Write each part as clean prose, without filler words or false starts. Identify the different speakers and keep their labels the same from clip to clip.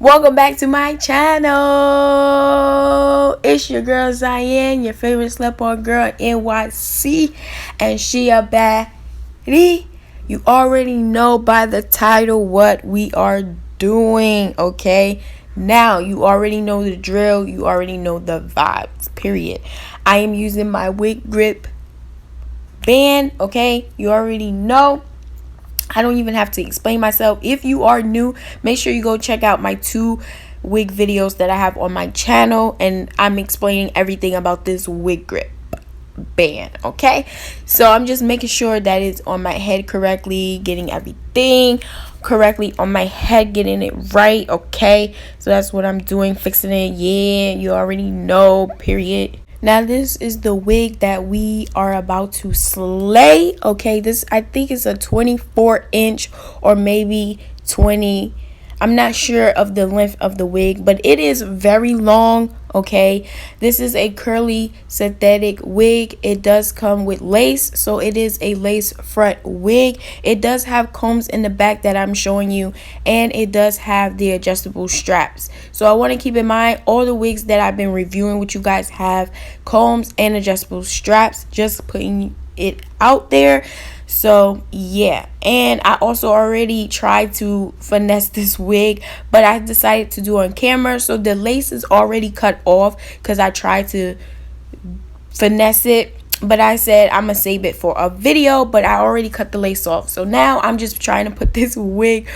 Speaker 1: Welcome back to my channel. It's your girl Zianne, your favorite slip-on girl in NYC, and she a baddie. You already know by the title what we are doing, okay? Now you already know the drill. You already know the vibes, period. I am using my wig grip band, okay? You already know. I don't even have to explain myself. If you are new, make sure you go check out my 2 wig videos that I have on my channel, and I'm explaining everything about this wig grip band, okay? So I'm just making sure that it's on my head correctly, getting everything correctly on my head, getting it right, okay? So that's what I'm doing, fixing it. Yeah, you already know, period. Now this is the wig that we are about to slay, okay? This, I think, is a 24-inch or maybe 20. I'm not sure of the length of the wig, but it is very long, okay? This is a curly synthetic wig. It does come with lace, so it is a lace front wig. It does have combs in the back that I'm showing you, and it does have the adjustable straps. So I want to keep in mind all the wigs that I've been reviewing with you guys have combs and adjustable straps, just putting it out there. So yeah, and I also already tried to finesse this wig, but I decided to do it on camera, so the lace is already cut off because I tried to finesse it, but I said I'm gonna save it for a video, but I already cut the lace off. So now I'm just trying to put this wig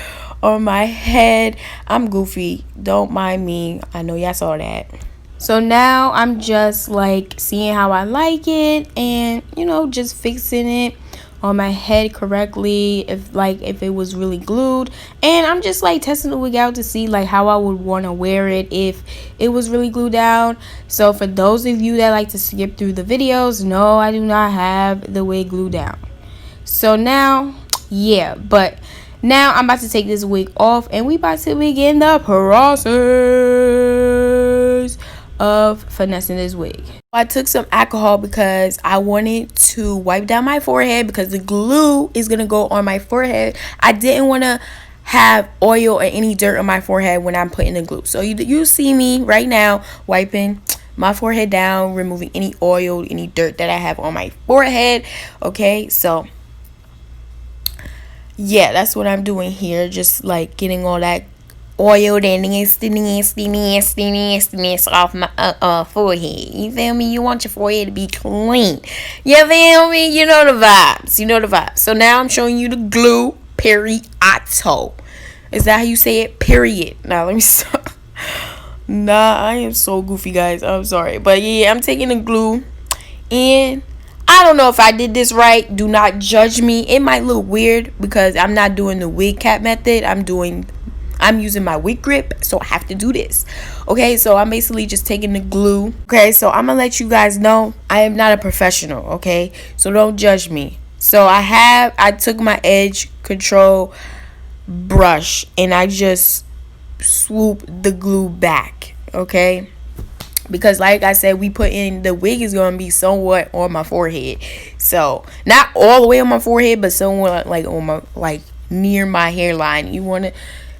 Speaker 1: on my head. I'm goofy, don't mind me. I know y'all saw that. So now I'm just like seeing how I like it, and you know, just fixing it on my head correctly, if it was really glued, and I'm just like testing the wig out to see like how I would want to wear it if it was really glued down. So for those of you that like to skip through the videos, no, I do not have the wig glued down. So now, yeah, but now I'm about to take this wig off, and we about to begin the process of finessing this wig. I took some alcohol because I wanted to wipe down my forehead because the glue is gonna go on my forehead. I didn't want to have oil or any dirt on my forehead when I'm putting the glue. So you see me right now wiping my forehead down, removing any oil, any dirt that I have on my forehead, okay? So yeah, that's what I'm doing here, just like getting all that oil and nastiness off my forehead. You feel me? You want your forehead to be clean. You feel me? You know the vibes. You know the vibes. So now I'm showing you the glue. Periodo. Is that how you say it? Period. Now let me stop. Nah, I am so goofy, guys. I'm sorry. But yeah, I'm taking the glue, and I don't know if I did this right. Do not judge me. It might look weird because I'm not doing the wig cap method. I'm using my wig grip, so I have to do this. Okay, so I'm basically just taking the glue. Okay, so I'm gonna let you guys know I am not a professional, okay? So don't judge me. So I took my edge control brush and I just swoop the glue back, okay? Because like I said, we put in the wig is gonna be somewhat on my forehead. So not all the way on my forehead, but somewhat like on my, like near my hairline. You wanna,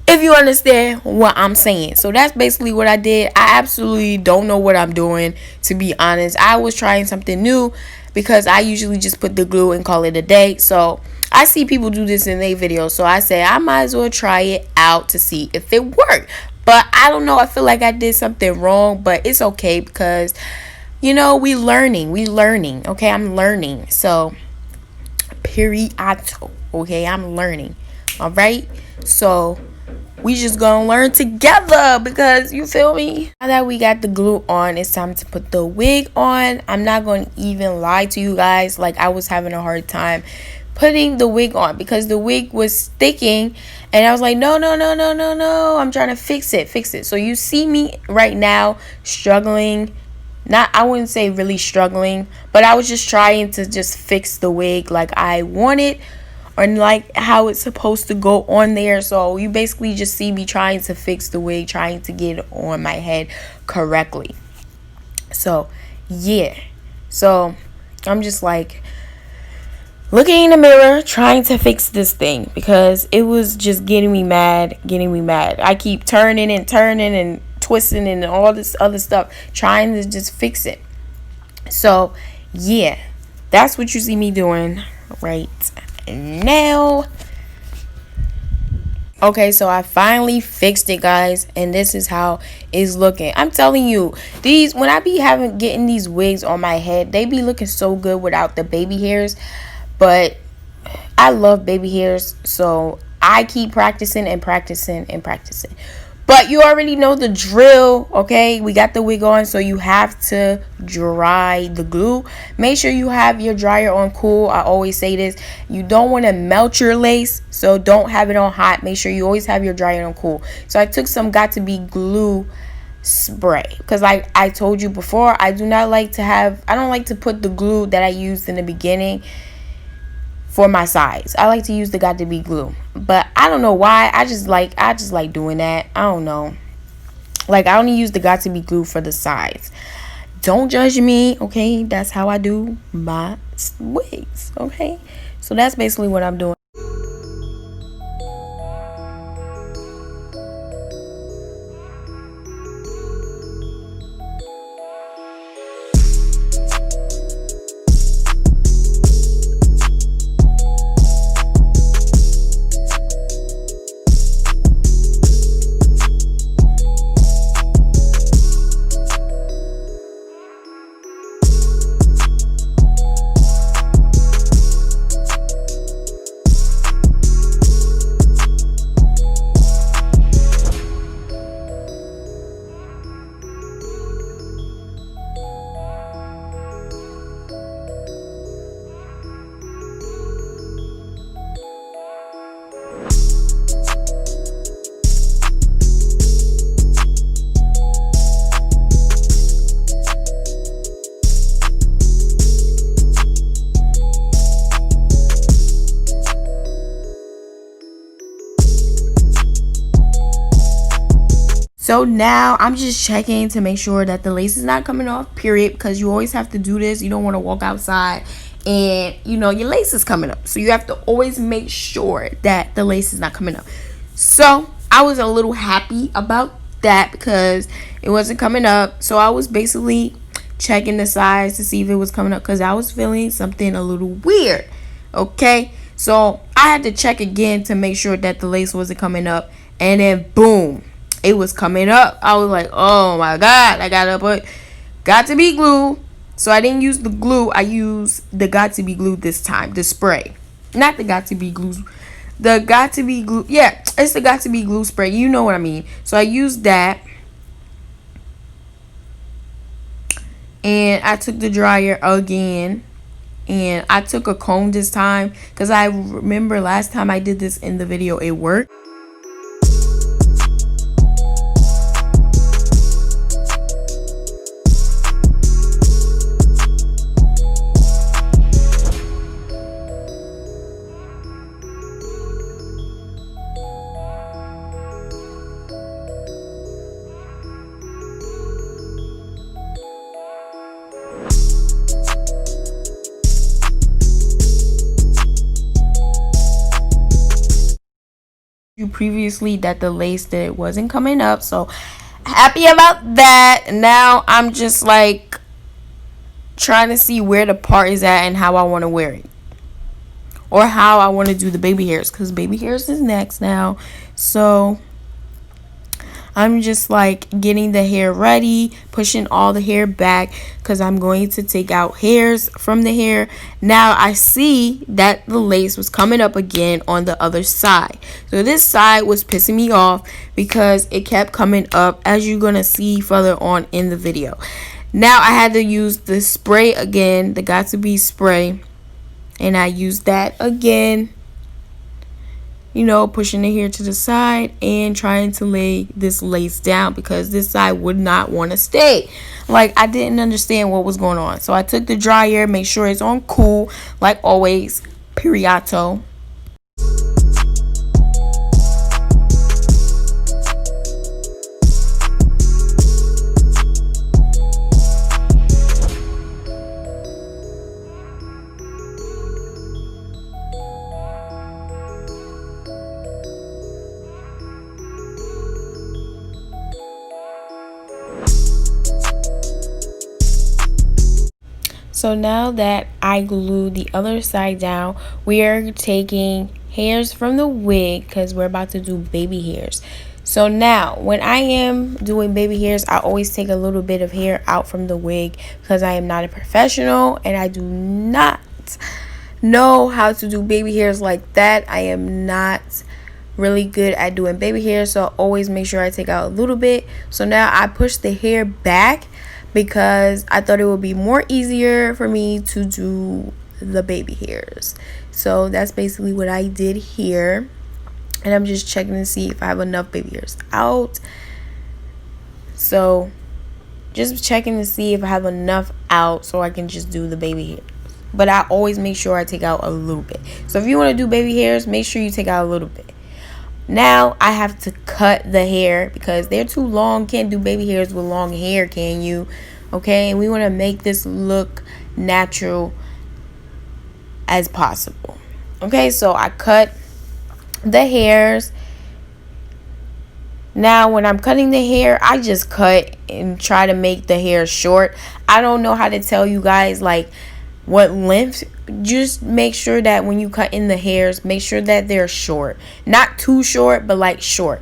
Speaker 1: if you understand what I'm saying. So that's basically what I did. I absolutely don't know what I'm doing, to be honest. I was trying something new because I usually just put the glue and call it a day. So I see people do this in their videos, so I say I might as well try it out to see if it worked. But I don't know, I feel like I did something wrong, but it's okay because, you know, we learning, okay? I'm learning. So periodo, okay? I'm learning. All right? So we just gonna learn together, because you feel me? Now that we got the glue on, it's time to put the wig on. I'm not gonna even lie to you guys, like I was having a hard time putting the wig on because the wig was sticking, and I was like, no, I'm trying to fix it. So you see me right now struggling. Not, I wouldn't say really struggling, but I was just trying to just fix the wig like I wanted, or like how it's supposed to go on there. So you basically just see me trying to fix the wig, trying to get it on my head correctly. So yeah, so I'm just like, looking in the mirror, trying to fix this thing because it was just getting me mad. I keep turning and twisting and all this other stuff, trying to just fix it. So, yeah, that's what you see me doing right now. Okay, so I finally fixed it, guys, and this is how it's looking. I'm telling you, these, when I be getting these wigs on my head, they be looking so good without the baby hairs. But I love baby hairs, so I keep practicing and practicing and practicing. But you already know the drill, okay? We got the wig on, so you have to dry the glue. Make sure you have your dryer on cool. I always say this. You don't want to melt your lace, so don't have it on hot. Make sure you always have your dryer on cool. So I took some Got To Be glue spray because like I told you before, I don't like to put the glue that I used in the beginning for my sides. I like to use the Got To Be glue, but I don't know why. I just like doing that. I don't know. Like, I only use the Got To Be glue for the sides. Don't judge me, okay? That's how I do my wigs, okay? So that's basically what I'm doing. So now I'm just checking to make sure that the lace is not coming off, period, because you always have to do this. You don't want to walk outside and, you know, your lace is coming up. So you have to always make sure that the lace is not coming up. So I was a little happy about that because it wasn't coming up. So I was basically checking the sides to see if it was coming up because I was feeling something a little weird. Okay, so I had to check again to make sure that the lace wasn't coming up, and then boom, it was coming up. I was like, oh my god, I gotta put Got To Be glue. So I didn't use the glue, I used the Got To Be glue this time, the spray. Not the Got To Be glue, the Got To Be glue. Yeah, it's the Got To Be glue spray, you know what I mean. So I used that, and I took the dryer again, and I took a comb this time because I remember last time I did this in the video, it worked. Previously that the lace that it wasn't coming up, so happy about that. Now I'm just like trying to see where the part is at and how I want to wear it, or how I want to do the baby hairs, because baby hairs is next now. So I'm just like getting the hair ready, pushing all the hair back because I'm going to take out hairs from the hair. Now I see that the lace was coming up again on the other side. So this side was pissing me off because it kept coming up, as you're going to see further on in the video. Now I had to use the spray again, the Got To Be spray, and I used that again. You know, pushing the hair to the side and trying to lay this lace down because this side would not want to stay. Like, I didn't understand what was going on. So I took the dryer, make sure it's on cool, like always, periodo. So now that I glued the other side down, we are taking hairs from the wig because we're about to do baby hairs. So now when I am doing baby hairs, I always take a little bit of hair out from the wig because I am not a professional and I do not know how to do baby hairs like that. I am not really good at doing baby hair, so I always make sure I take out a little bit. So now I push the hair back because I thought it would be more easier for me to do the baby hairs. So that's basically what I did here. And I'm just checking to see if I have enough baby hairs out. So just checking to see if I have enough out so I can just do the baby hairs. But I always make sure I take out a little bit. So if you want to do baby hairs, make sure you take out a little bit. Now I have to cut the hair because they're too long. Can't do baby hairs with long hair, can you? Okay, and we want to make this look natural as possible. Okay, so I cut the hairs. Now when I'm cutting the hair, I just cut and try to make the hair short. I don't know how to tell you guys like what length. Just make sure that when you cut in the hairs, make sure that they're short, not too short, but like short.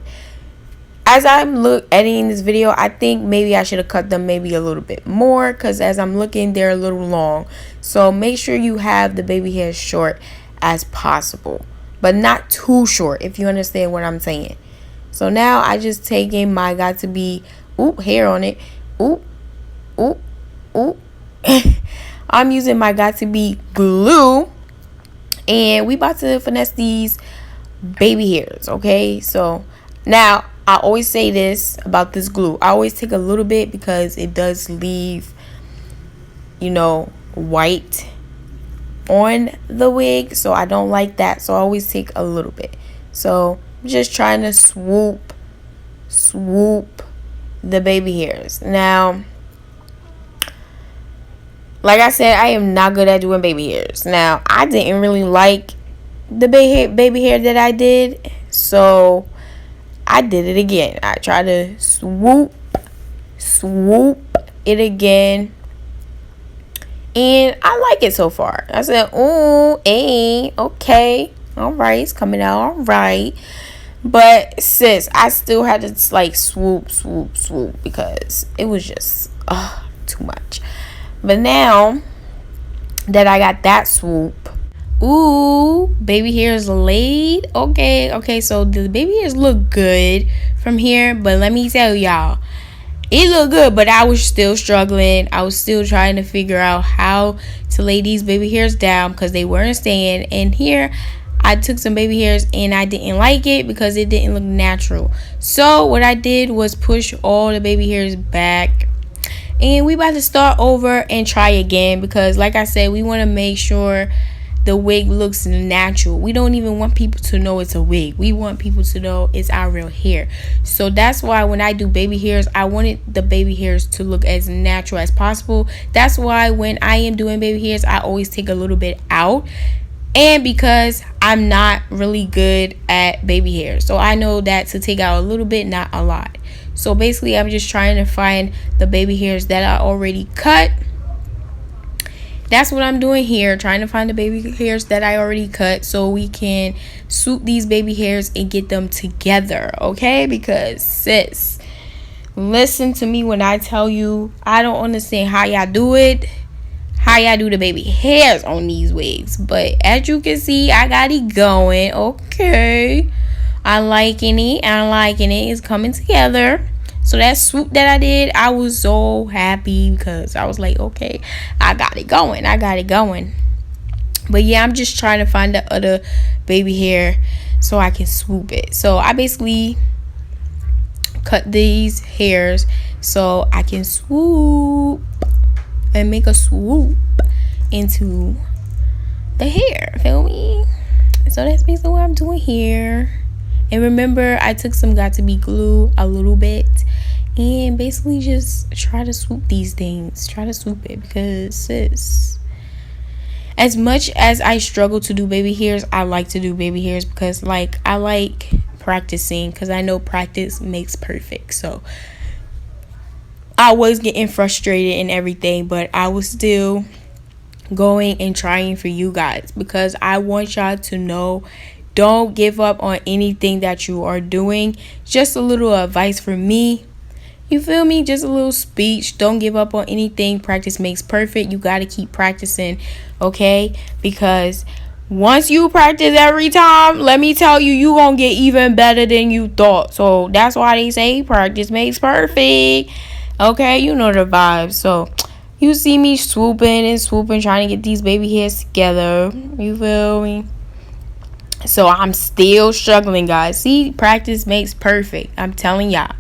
Speaker 1: As I'm editing this video, I think maybe I should have cut them maybe a little bit more because as I'm looking, they're a little long. So make sure you have the baby hairs short as possible, but not too short, if you understand what I'm saying. So now I just taking my got to be hair on it. I'm using my got to be glue, and we about to finesse these baby hairs. Okay, so now I always say this about this glue. I always take a little bit because it does leave, white on the wig, so I don't like that. So I always take a little bit. So I'm just trying to swoop the baby hairs. Now, like I said, I am not good at doing baby hairs. Now, I didn't really like the baby hair that I did, so I did it again. I tried to swoop it again, and I like it so far. I said, okay, all right, it's coming out all right. But sis, I still had to like swoop because it was just too much. But now that I got that swoop, baby hairs laid. Okay, so the baby hairs look good from here, but let me tell y'all, it looked good, but I was still struggling. I was still trying to figure out how to lay these baby hairs down because they weren't staying. And here I took some baby hairs and I didn't like it because it didn't look natural. So what I did was push all the baby hairs back. And we about to start over and try again because, like I said, we want to make sure the wig looks natural. We don't even want people to know it's a wig. We want people to know it's our real hair. So that's why when I do baby hairs, I wanted the baby hairs to look as natural as possible. That's why when I am doing baby hairs, I always take a little bit out. And because I'm not really good at baby hair, so I know that to take out a little bit, not a lot. So basically, I'm just trying to find the baby hairs that I already cut. That's what I'm doing here, trying to find the baby hairs that I already cut so we can swoop these baby hairs and get them together, okay? Because sis, listen to me when I tell you, I don't understand how y'all do it. How y'all do the baby hairs on these wigs, but as you can see, I got it going. Okay, I'm liking it. It's coming together. So that swoop that I did, I was so happy because I was like, okay, I got it going. But yeah, I'm just trying to find the other baby hair so I can swoop it. So I basically cut these hairs so I can swoop and make a swoop into the hair, feel me? So that's basically what I'm doing here. And remember, I took some got to be glue, a little bit, and basically just try to swoop these things. Try to swoop it because sis, as much as I struggle to do baby hairs, I like to do baby hairs because I like practicing because I know practice makes perfect. So I was getting frustrated and everything, but I was still going and trying for you guys, because I want y'all to know, don't give up on anything that you are doing. Just a little advice for me. You feel me? Just a little speech. Don't give up on anything. Practice makes perfect. You got to keep practicing, okay? Because once you practice every time, let me tell you, you going to get even better than you thought. So that's why they say practice makes perfect. Okay? You know the vibes. So you see me swooping and swooping, trying to get these baby hairs together. You feel me? So I'm still struggling, guys. See, practice makes perfect. I'm telling y'all.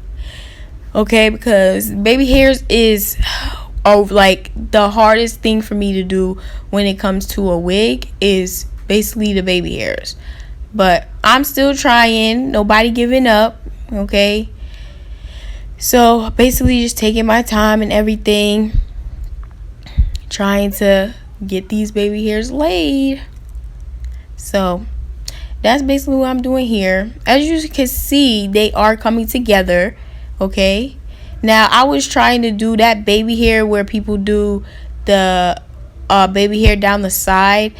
Speaker 1: Okay, because baby hairs is like the hardest thing for me to do when it comes to a wig is basically the baby hairs. But I'm still trying. Nobody giving up. Okay. So basically just taking my time and everything, trying to get these baby hairs laid. So that's basically what I'm doing here. As you can see, they are coming together. Okay. Now I was trying to do that baby hair where people do the baby hair down the side,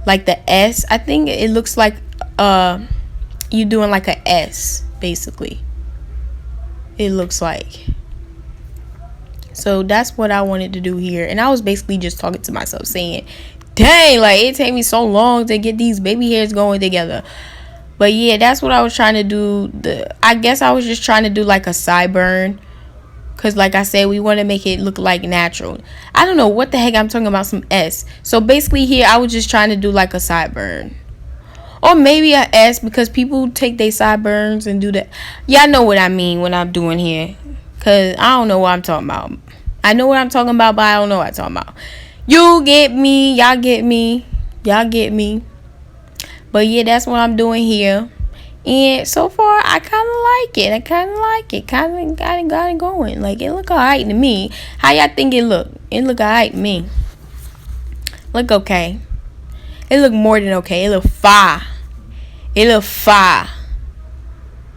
Speaker 1: like the S. I think it looks like you doing like a S, basically. It looks like. So that's what I wanted to do here. And I was basically just talking to myself saying, dang, like it take me so long to get these baby hairs going together. But yeah, that's what I was trying to do. I guess I was just trying to do like a sideburn. Because like I said, we want to make it look like natural. I don't know what the heck I'm talking about, some S. So basically here, I was just trying to do like a sideburn. Or maybe a S, because people take their sideburns and do that. Yeah, I know what I mean when I'm doing here. Because I don't know what I'm talking about. I know what I'm talking about, but I don't know what I'm talking about. You get me. Y'all get me. Y'all get me. But yeah, that's what I'm doing here. And so far, I kind of like it. Kind of got it going. Like, it look alright to me. How y'all think it look? It look alright to me. Look okay. It look more than okay. It look fire.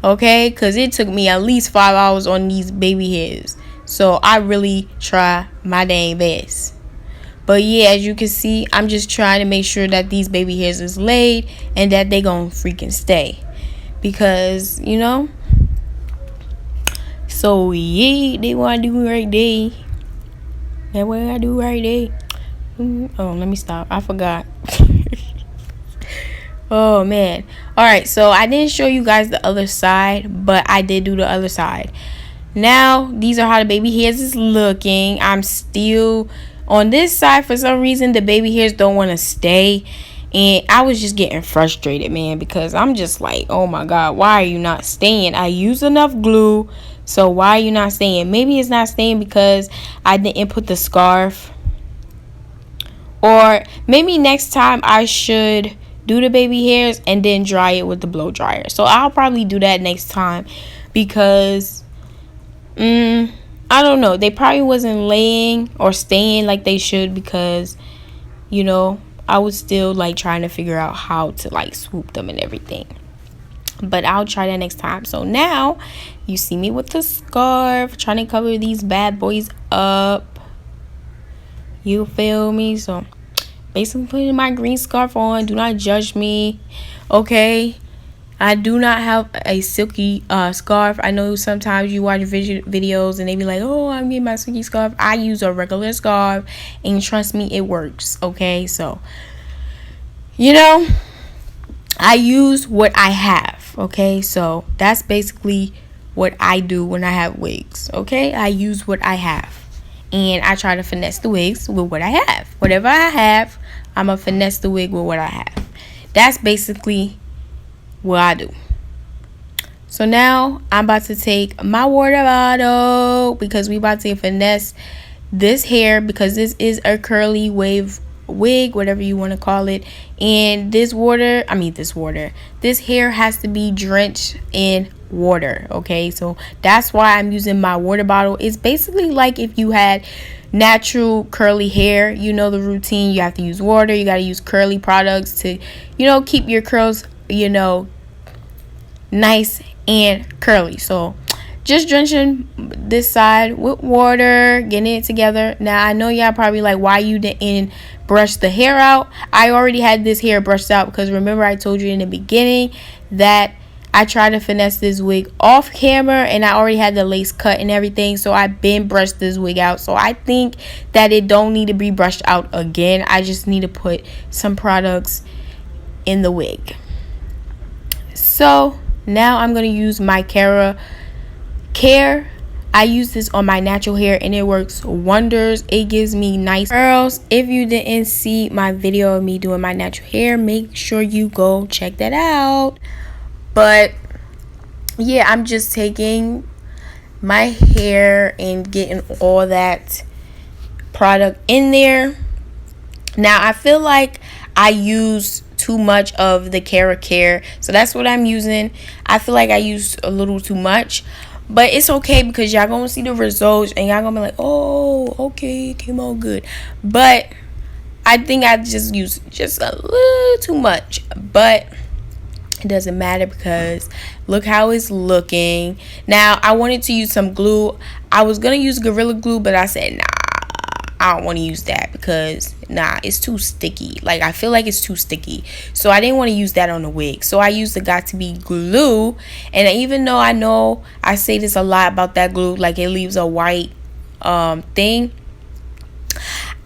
Speaker 1: Okay? Because it took me at least 5 hours on these baby hairs. So, I really try my dang best. But yeah, as you can see, I'm just trying to make sure that these baby hairs is laid and that they gonna freaking stay. Because, you know. So yeah, they want to do right there. That's what I do right there. Oh, let me stop. I forgot. Oh man. Alright, so I didn't show you guys the other side, but I did do the other side. Now, these are how the baby hairs is looking. I'm still on this side. For some reason, the baby hairs don't want to stay. And I was just getting frustrated, man, because I'm just like, oh my God, why are you not staying? I used enough glue, so why are you not staying? Maybe it's not staying because I didn't put the scarf. Or maybe next time I should do the baby hairs and then dry it with the blow dryer. So I'll probably do that next time because I don't know. They probably wasn't laying or staying like they should because, you know, I was still like trying to figure out how to like swoop them and everything. But I'll try that next time. So now you see me with the scarf trying to cover these bad boys up. You feel me? So basically putting my green scarf on. Do not judge me. Okay? I do not have a silky scarf. I know sometimes you watch videos and they be like, oh, I'm getting my silky scarf. I use a regular scarf and trust me, it works. Okay? So, you know, I use what I have. Okay? So that's basically what I do when I have wigs. Okay? I use what I have. And I try to finesse the wigs with what I have. Whatever I have, I'm going to finesse the wig with what I have. That's basically what I do. So now I'm about to take my water bottle because we about to finesse this hair because this is a curly wave wig, whatever you want to call it. And this hair has to be drenched in water. Okay, so that's why I'm using my water bottle. It's basically like if you had natural curly hair, you know the routine. You have to use water, you got to use curly products to, you know, keep your curls, you know, nice and curly. So just drenching this side with water, getting it together. Now I know y'all probably like, why you didn't brush the hair out? I already had this hair brushed out because remember I told you in the beginning that I tried to finesse this wig off camera and I already had the lace cut and everything, so I been brushed this wig out. So I think that it don't need to be brushed out again. I just need to put some products in the wig. So now I'm going to use my Care. I use this on my natural hair and it works wonders. It gives me nice curls. If you didn't see my video of me doing my natural hair, make sure you go check that out. But yeah, I'm just taking my hair and getting all that product in there. Now I feel like I use too much of the Care, so that's what I'm using. I feel like I used a little too much, but it's okay because y'all gonna see the results and y'all gonna be like, oh, okay, it came out good. But I think I just used just a little too much, but it doesn't matter because look how it's looking. Now I wanted to use some glue. I was gonna use Gorilla Glue, but I said nah, I don't want to use that because nah, it's too sticky. Like I feel like it's too sticky, so I didn't want to use that on the wig. So I used the Got To Be glue. And even though I know I say this a lot about that glue, like it leaves a white thing,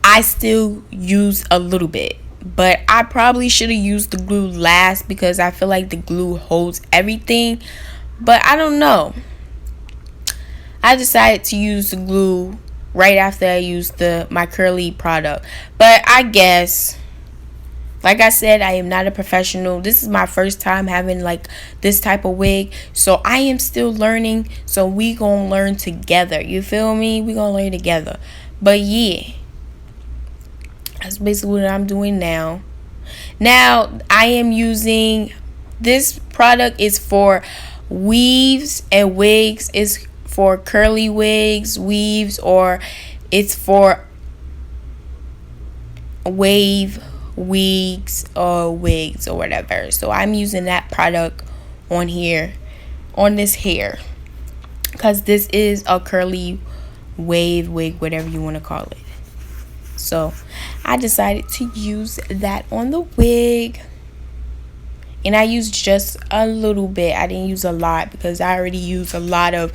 Speaker 1: I still use a little bit. But I probably should have used the glue last because I feel like the glue holds everything. But I don't know. I decided to use the glue right after I used my curly product. But I guess, like I said, I am not a professional. This is my first time having like this type of wig, so I am still learning. So we gonna learn together. You feel me? We gonna learn together. But yeah, that's basically what I'm doing now. Now I am using this product is for weaves and wigs. It's for curly wigs, weaves, or it's for wave wigs or wigs or whatever. So I'm using that product on here, on this hair, because this is a curly wave wig, whatever you want to call it. So I decided to use that on the wig, and I used just a little bit. I didn't use a lot because I already used a lot of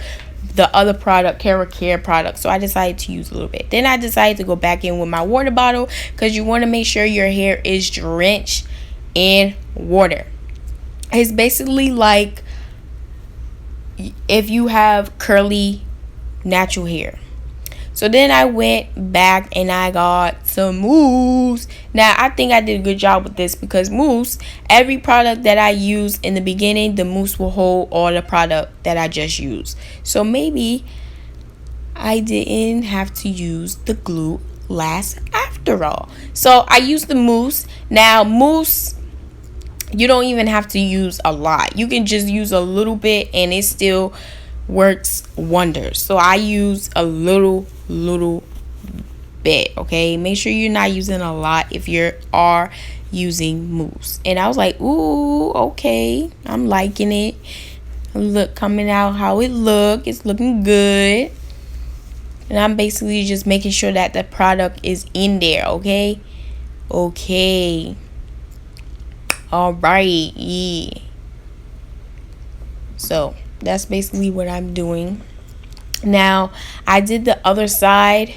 Speaker 1: the other product, Care product. So I decided to use a little bit. Then I decided to go back in with my water bottle because you want to make sure your hair is drenched in water. It's basically like if you have curly natural hair. So then I went back and I got some mousse. Now I think I did a good job with this because mousse, every product that I use in the beginning, the mousse will hold all the product that I just used. So maybe I didn't have to use the glue last after all. So I used the mousse. Now mousse, you don't even have to use a lot. You can just use a little bit and it still works wonders. So I use a little bit. Okay, make sure you're not using a lot if you are using mousse. And I was like, ooh, okay, I'm liking it. Look, coming out how it look, it's looking good. And I'm basically just making sure that the product is in there. Okay, all right, yeah. So that's basically what I'm doing. Now I did the other side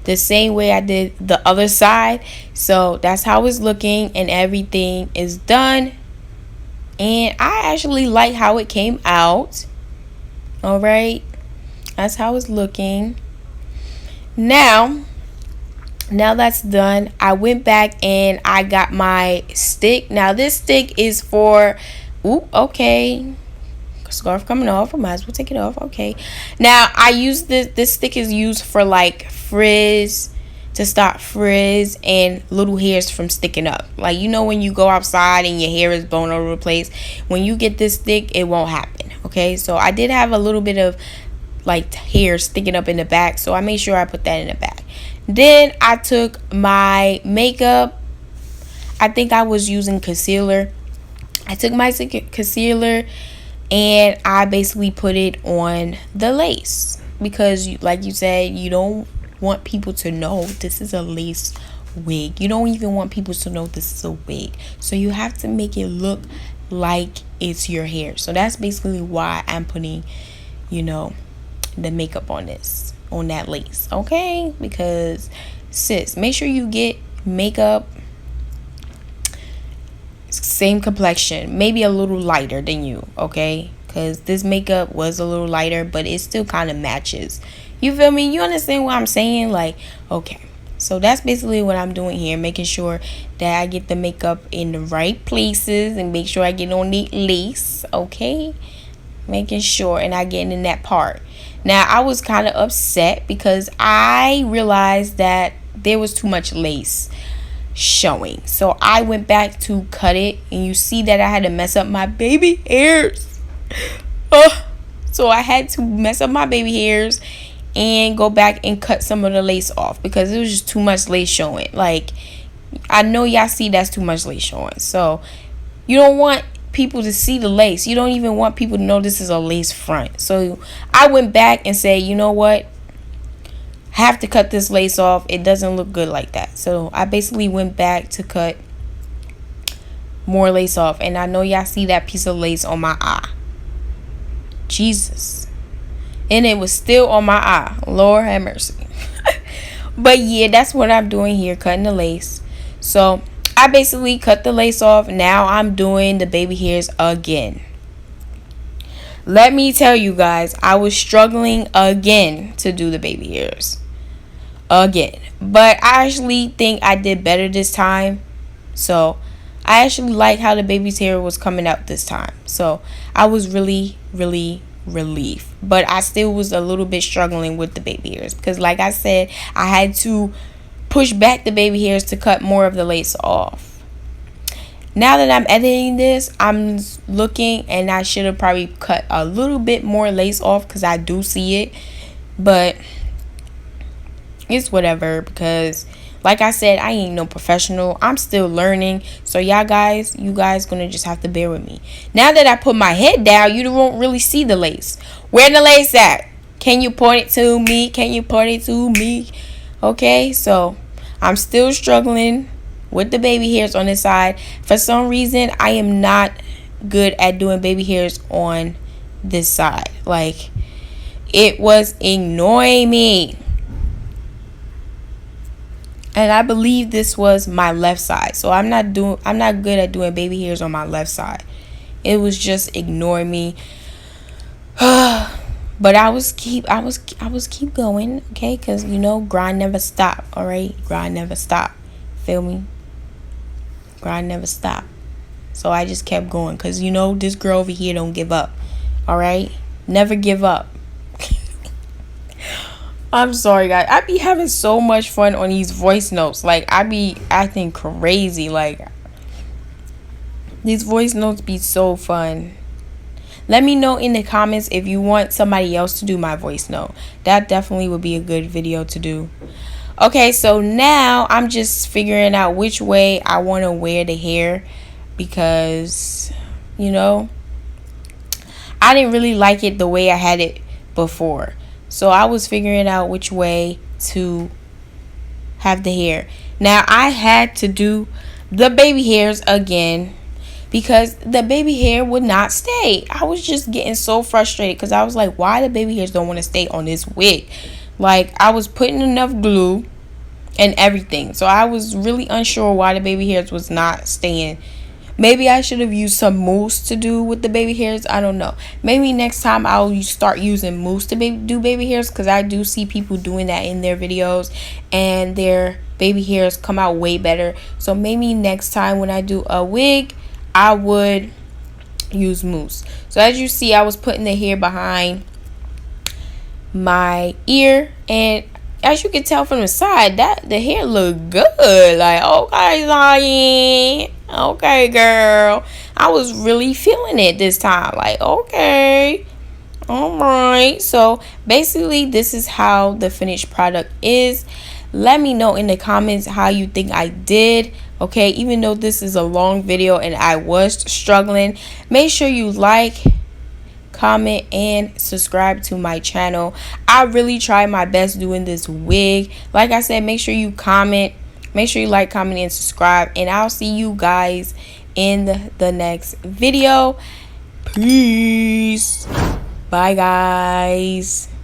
Speaker 1: the same way I did the other side. So that's how it's looking and everything is done. And I actually like how it came out. All right, that's how it's looking. Now that's done, I went back and I got my stick. Now this stick is for, ooh, okay, scarf coming off, I might as well take it off. Okay, now I use this stick is used for like frizz, to stop frizz and little hairs from sticking up. Like, you know, when you go outside and your hair is blown all over the place, when you get this stick, it won't happen. Okay, so I did have a little bit of like hair sticking up in the back, so I made sure I put that in the back. Then I took my makeup, I think I was using concealer. I took my concealer and I basically put it on the lace because, like you said, you don't want people to know this is a lace wig. You don't even want people to know this is a wig. So you have to make it look like it's your hair. So that's basically why I'm putting, the makeup on this, on that lace. Okay? Because, sis, make sure you get makeup same complexion, maybe a little lighter than you, okay? Because this makeup was a little lighter, but it still kind of matches. You feel me? You understand what I'm saying? Like, okay. So that's basically what I'm doing here, making sure that I get the makeup in the right places and make sure I get on the lace, okay? Making sure, and I get in that part. Now, I was kind of upset because I realized that there was too much lace showing. So I went back to cut it, and you see that I had to mess up my baby hairs. So I had to mess up my baby hairs and go back and cut some of the lace off because it was just too much lace showing. Like, I know y'all see that's too much lace showing. So you don't want people to see the lace. You don't even want people to know this is a lace front. So I went back and said, you know what? Have to cut this lace off. It doesn't look good like that. So I basically went back to cut more lace off, and I know y'all see that piece of lace on my eye. Jesus. And it was still on my eye. Lord have mercy. But yeah, that's what I'm doing here, cutting the lace. So I basically cut the lace off. Now I'm doing the baby hairs again. Let me tell you guys, I was struggling again to do the baby hairs. Again. But I actually think I did better this time. So I actually like how the baby's hair was coming out this time. So I was really, really relieved. But I still was a little bit struggling with the baby hairs. Because like I said, I had to push back the baby hairs to cut more of the lace off. Now that I'm editing this, I'm looking, and I should have probably cut a little bit more lace off because I do see it. But it's whatever, because like I said, I ain't no professional. I'm still learning. So you guys gonna just have to bear with me. Now that I put my head down, you won't really see the lace. Where the lace at? Can you point it to me? Can you point it to me? Okay, so I'm still struggling with the baby hairs on this side. For some reason, I am not good at doing baby hairs on this side. Like, it was annoying me. And I believe this was my left side. So I'm not good at doing baby hairs on my left side. It was just ignoring me. But I was keep going, okay? Cuz grind never stop, all right? Grind never stop. Feel me? Grind never stop. So I just kept going cuz this girl over here don't give up. All right? Never give up. I'm sorry, guys. I be having so much fun on these voice notes. Like, I be acting crazy. Like, these voice notes be so fun. Let me know in the comments if you want somebody else to do my voice note. That definitely would be a good video to do. Okay, so now I'm just figuring out which way I want to wear the hair. Because, I didn't really like it the way I had it before. So I was figuring out which way to have the hair. Now I had to do the baby hairs again because the baby hair would not stay. I was just getting so frustrated because I was like, why the baby hairs don't want to stay on this wig? Like, I was putting enough glue and everything. So I was really unsure why the baby hairs was not staying. Maybe I should have used some mousse to do with the baby hairs. I don't know. Maybe next time I'll start using mousse to do baby hairs, because I do see people doing that in their videos and their baby hairs come out way better. So maybe next time when I do a wig, I would use mousse. So as you see, I was putting the hair behind my ear, and as you can tell from the side, that the hair look good. Like, okay, Zianne. Okay, girl. I was really feeling it this time. Like, okay. Alright. So, basically, this is how the finished product is. Let me know in the comments how you think I did. Okay, even though this is a long video and I was struggling, make sure you like, comment, and subscribe to my channel. I really try my best doing this wig. Like I said, make sure you comment, make sure you like, comment, and subscribe, and I'll see you guys in the next video. Peace. Bye, guys.